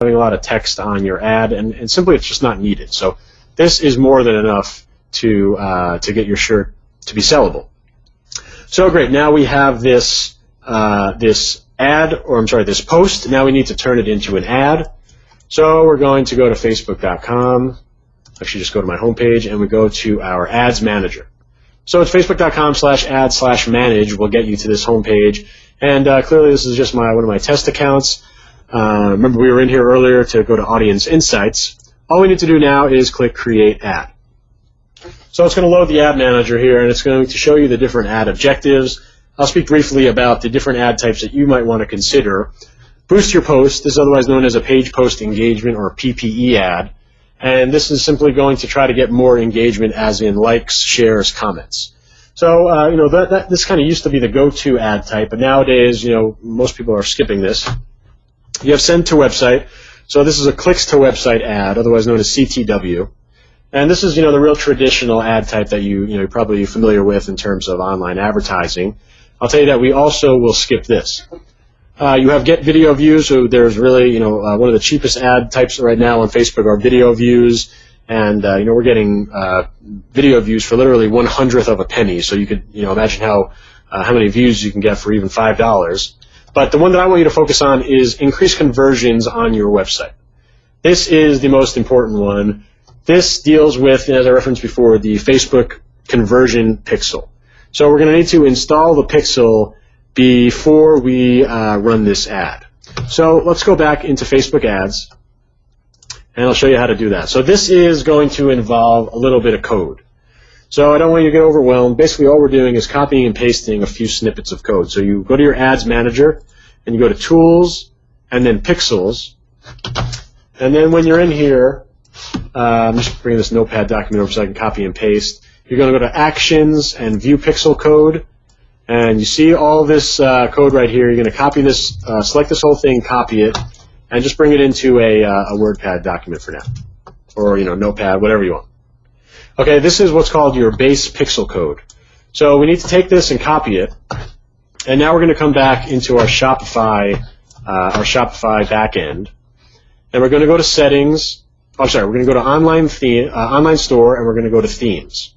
having a lot of text on your ad, and simply it's just not needed. So this is more than enough to get your shirt to be sellable. So great, now we have this this post. Now we need to turn it into an ad. So we're going to go to Facebook.com. Actually, just go to my homepage, and we go to our Ads Manager. So it's Facebook.com/ad/manage will get you to this homepage, and clearly this is just one of my test accounts. Remember, we were in here earlier to go to Audience Insights. All we need to do now is click Create Ad. So it's going to load the Ad Manager here, and it's going to show you the different ad objectives. I'll speak briefly about the different ad types that you might want to consider. Boost Your Post. This is otherwise known as a Page Post Engagement or PPE ad. And this is simply going to try to get more engagement, as in likes, shares, comments. So, this kind of used to be the go-to ad type, but nowadays, most people are skipping this. You have Send to Website. So this is a Clicks to Website ad, otherwise known as CTW. And this is, the real traditional ad type that you're probably familiar with in terms of online advertising. I'll tell you that we also will skip this. You have Get Video Views, so there's really, one of the cheapest ad types right now on Facebook are video views, and we're getting video views for literally 1/100th of a penny. So you could, imagine how many views you can get for even $5. But the one that I want you to focus on is increased conversions on your website. This is the most important one. This deals with, as I referenced before, the Facebook Conversion Pixel. So we're going to need to install the Pixel before we run this ad. So let's go back into Facebook Ads, and I'll show you how to do that. So this is going to involve a little bit of code. So I don't want you to get overwhelmed. Basically, all we're doing is copying and pasting a few snippets of code. So you go to your Ads Manager, and you go to Tools, and then Pixels. And then when you're in here, I'm just bringing this Notepad document over so I can copy and paste. You're going to go to Actions and View Pixel Code. And you see all this code right here. You're going to copy this, select this whole thing, copy it, and just bring it into a WordPad document for now, or Notepad, whatever you want. Okay, this is what's called your base pixel code. So we need to take this and copy it, and now we're going to come back into our Shopify backend, and we're going to go to Settings. We're going to go to Online Store, and we're going to go to Themes.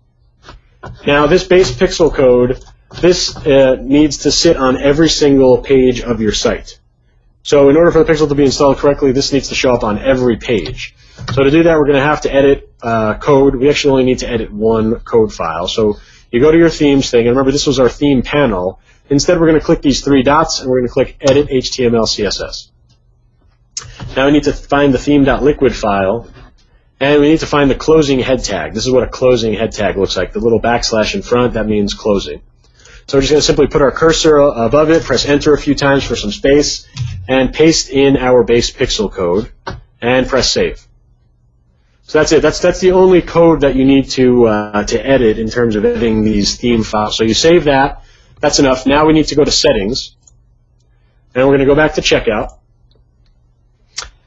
Now, this base pixel code. This needs to sit on every single page of your site. So in order for the pixel to be installed correctly, this needs to show up on every page. So to do that, we're going to have to edit code. We actually only need to edit one code file. So you go to your themes thing, and remember this was our theme panel. Instead, we're going to click these three dots, and we're going to click Edit HTML CSS. Now we need to find the theme.liquid file, and we need to find the closing head tag. This is what a closing head tag looks like. The little backslash in front, that means closing. So we're just going to simply put our cursor above it, press Enter a few times for some space, and paste in our base pixel code, and press Save. So that's it. That's the only code that you need to edit in terms of editing these theme files. So you save that. That's enough. Now we need to go to Settings, and we're going to go back to Checkout,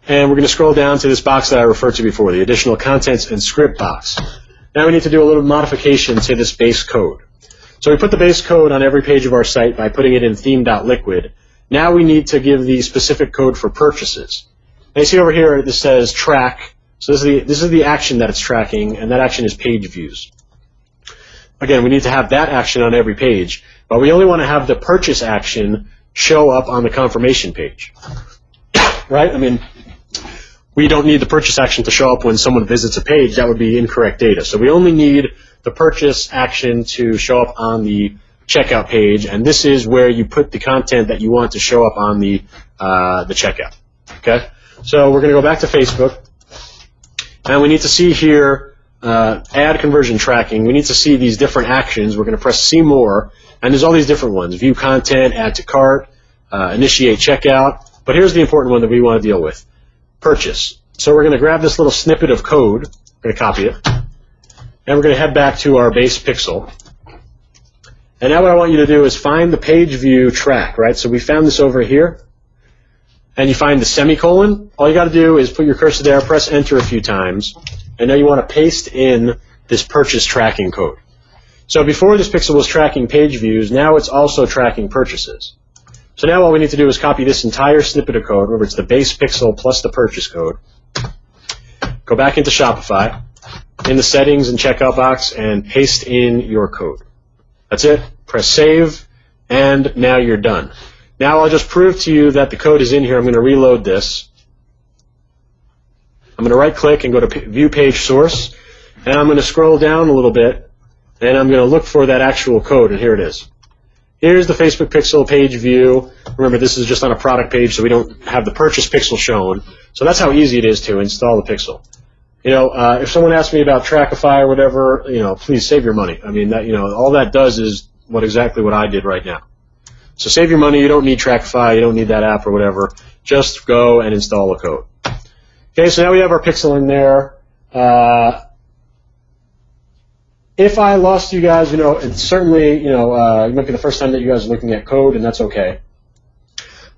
and we're going to scroll down to this box that I referred to before, the Additional Contents and Script box. Now we need to do a little modification to this base code. So we put the base code on every page of our site by putting it in theme.liquid. Now we need to give the specific code for purchases. Now you see over here this says track. So this is the action that it's tracking, and that action is page views. Again, we need to have that action on every page, but we only want to have the purchase action show up on the confirmation page. Right? I mean, we don't need the purchase action to show up when someone visits a page. That would be incorrect data. So we only need the purchase action to show up on the checkout page, and this is where you put the content that you want to show up on the checkout. Okay, so we're going to go back to Facebook, and we need to see here ad conversion tracking. We need to see these different actions. We're going to press See More, and there's all these different ones: view content, add to cart, initiate checkout. But here's the important one that we want to deal with: purchase. So we're going to grab this little snippet of code. We're going to copy it. And we're going to head back to our base pixel. And now what I want you to do is find the page view track, right? So we found this over here. And you find the semicolon. All you got to do is put your cursor there, press Enter a few times. And now you want to paste in this purchase tracking code. So before this pixel was tracking page views, now it's also tracking purchases. So now all we need to do is copy this entire snippet of code. Remember, it's the base pixel plus the purchase code. Go back into Shopify, in the settings and checkout box, and paste in your code. That's it. Press save, and now you're done. Now I'll just prove to you that the code is in here. I'm going to reload this. I'm going to right-click and go to View Page Source, and I'm going to scroll down a little bit, and I'm going to look for that actual code, and here it is. Here's the Facebook pixel page view. Remember, this is just on a product page, so we don't have the purchase pixel shown. So that's how easy it is to install the pixel. If someone asks me about Trackify or whatever, please save your money. I mean, that, all that does is exactly what I did right now. So save your money. You don't need Trackify. You don't need that app or whatever. Just go and install the code. Okay, so now we have our pixel in there. If I lost you guys, it's certainly, it might be the first time that you guys are looking at code, and that's okay.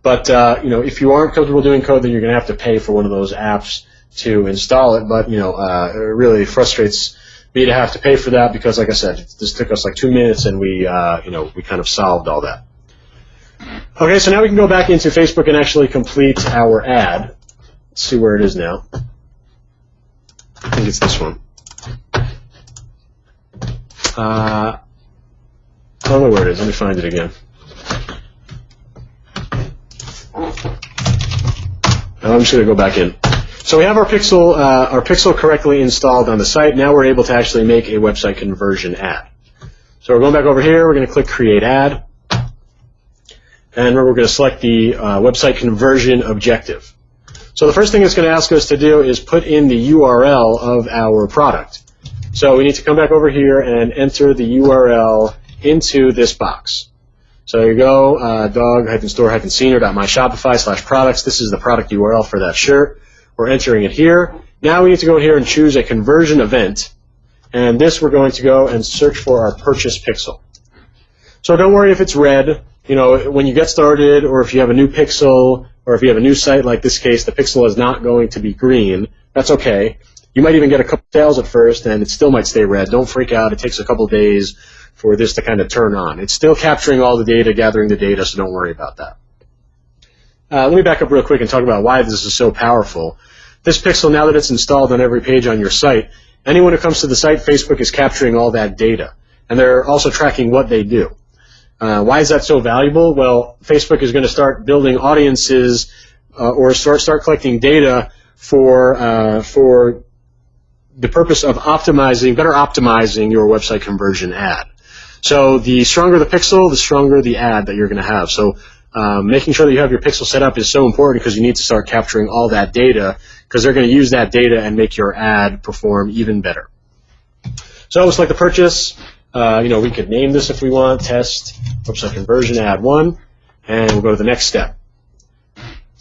But, if you aren't comfortable doing code, then you're going to have to pay for one of those apps to install it. But, it really frustrates me to have to pay for that because, like I said, this took us like 2 minutes, and we kind of solved all that. Okay, so now we can go back into Facebook and actually complete our ad. Let's see where it is now. I think it's this one. I don't know where it is. Let me find it again. I'm just going to go back in. So we have our pixel correctly installed on the site. Now we're able to actually make a website conversion ad. So we're going back over here. We're going to click Create Ad. And remember, we're going to select the website conversion objective. So the first thing it's going to ask us to do is put in the URL of our product. So we need to come back over here and enter the URL into this box. So you go dog-store-scener.myshopify/products. This is the product URL for that shirt. We're entering it here. Now we need to go in here and choose a conversion event. And this we're going to go and search for our purchase pixel. So don't worry if it's red. When you get started, or if you have a new pixel, or if you have a new site like this case, the pixel is not going to be green. That's okay. You might even get a couple sales at first, and it still might stay red. Don't freak out. It takes a couple days for this to kind of turn on. It's still capturing all the data, gathering the data, so don't worry about that. Let me back up real quick and talk about why this is so powerful. This pixel, now that it's installed on every page on your site, anyone who comes to the site, Facebook is capturing all that data, and they're also tracking what they do. Why is that so valuable? Well, Facebook is going to start building audiences or start collecting data for the purpose of better optimizing your website conversion ad. So the stronger the pixel, the stronger the ad that you're going to have. So making sure that you have your pixel set up is so important because you need to start capturing all that data because they're going to use that data and make your ad perform even better. So select the purchase. We could name this if we want, test website conversion ad 1, and we'll go to the next step.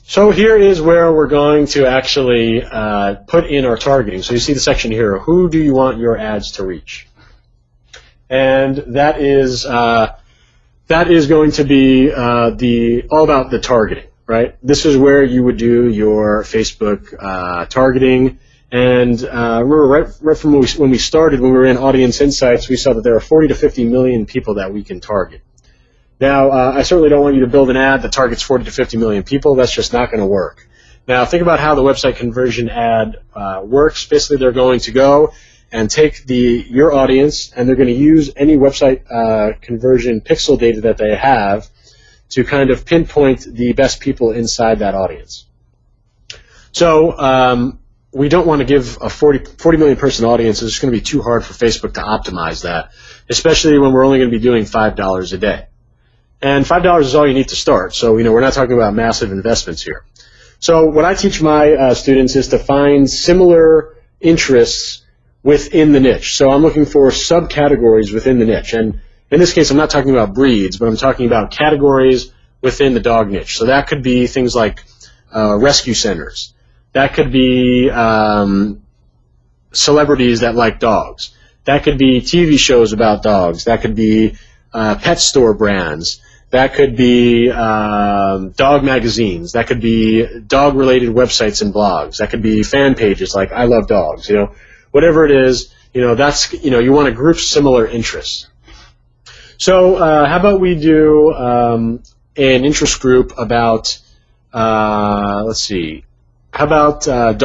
So here is where we're going to actually put in our targeting. So you see the section here, who do you want your ads to reach? And that is going to be all about the targeting, right? This is where you would do your Facebook targeting. And remember, right from when we started, when we were in Audience Insights, we saw that there are 40 to 50 million people that we can target. Now, I certainly don't want you to build an ad that targets 40 to 50 million people. That's just not going to work. Now, think about how the website conversion ad works. Basically, they're going to go and take your audience, and they're going to use any website conversion pixel data that they have to kind of pinpoint the best people inside that audience. So we don't want to give a 40 million person audience. It's going to be too hard for Facebook to optimize that, especially when we're only going to be doing $5 a day. And $5 is all you need to start. So, we're not talking about massive investments here. So what I teach my students is to find similar interests within the niche. So I'm looking for subcategories within the niche. And in this case, I'm not talking about breeds, but I'm talking about categories within the dog niche. So that could be things like rescue centers. That could be celebrities that like dogs. That could be TV shows about dogs. That could be pet store brands. That could be dog magazines. That could be dog-related websites and blogs. That could be fan pages like I Love Dogs. Whatever it is, that's you want to group similar interests. So how about we do an interest group about, let's see, how about